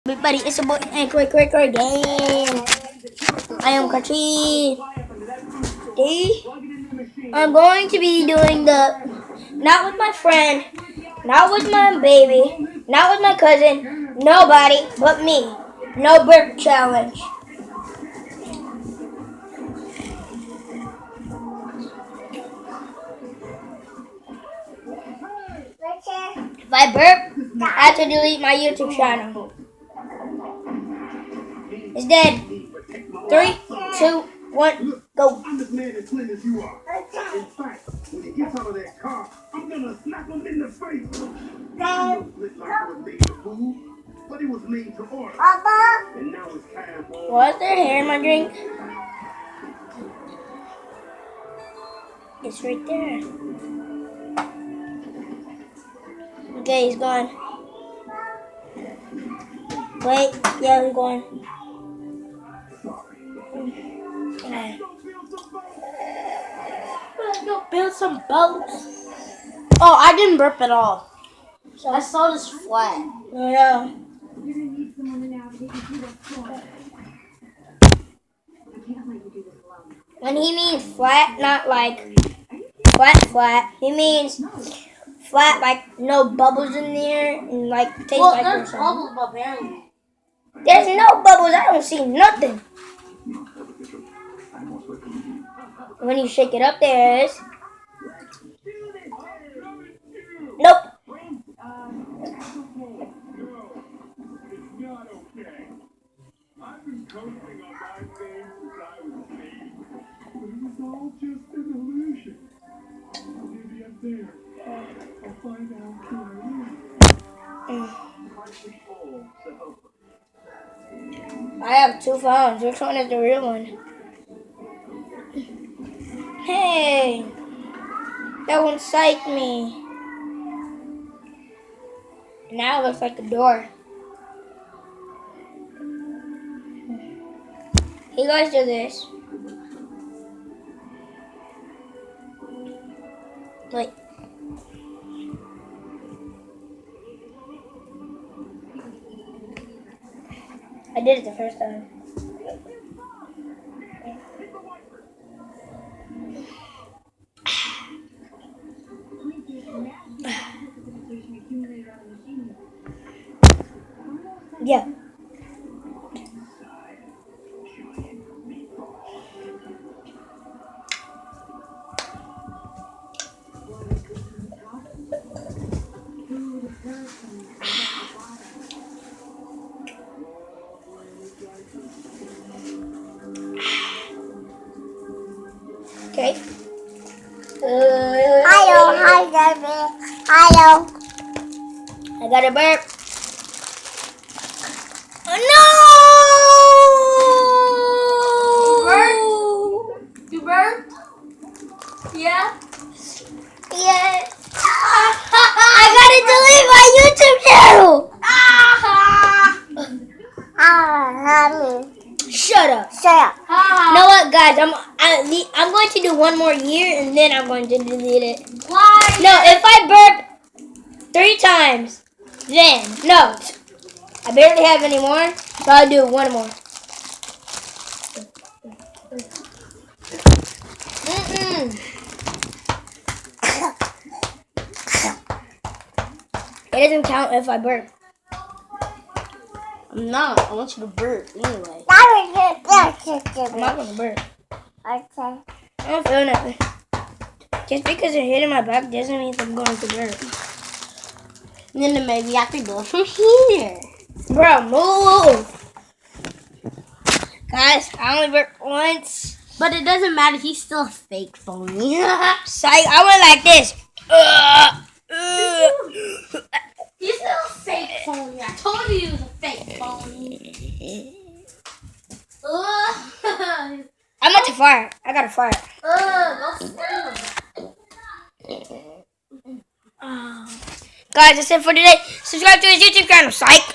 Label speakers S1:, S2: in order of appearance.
S1: Everybody, it's a boy and quick game. I am Kachi. Today, I'm going to be doing not with my friend, not with my baby, not with my cousin, nobody but me. No burp challenge. If I burp, I have to delete my YouTube channel. It's dead. 3, 2, 1, go. I'm as mad as Clint as you are. In fact, when he gets out of that car, I'm gonna slap him in the face. I know Clint like was made to food, but it was made to order. Papa. And now it's time for. Was there hair in my drink? It's right there. Okay, he's gone. Wait, yeah, he's gone. Okay. Let's go build some boats. Oh, I didn't burp at all. So I saw this flat. No. When he means flat, not like flat, he means flat like no bubbles in there and like tastes like there's bubbles apparently. There's no bubbles. I don't see nothing. When you shake it up, there is. Nope. I've been coasting on my thing since I was a baby. But it was all just an illusion. Maybe up there. I'll find out who I am. I have 2 phones. Which one is the real one? Hey, that one psyched me. Now it looks like a door. You guys do this. Wait. I did it the first time. Yeah. Okay. Hello. I got a burp. Oh, no! You burped? Yeah? Yeah. I gotta delete my YouTube channel! Shut up. You know what, guys? I'm going to do one more year and then I'm going to delete it. Why? No, if I burp 3 times, then no. I barely have any more, so I'll do one more. It doesn't count if I burp. I'm not. I want you to burp anyway. I'm not going to burp. Okay. I don't feel nothing. Just because it hit in my back doesn't mean I'm going to burp. And then maybe I can go from here. Bro, move. Guys, I only burped once. But it doesn't matter. He's still a fake phony. Psych, I went like this. He's still a fake phony. I told you he was a fake phony. I'm about to fart. I gotta fart. Go Guys, that's it for today. Subscribe to his YouTube channel. Psych.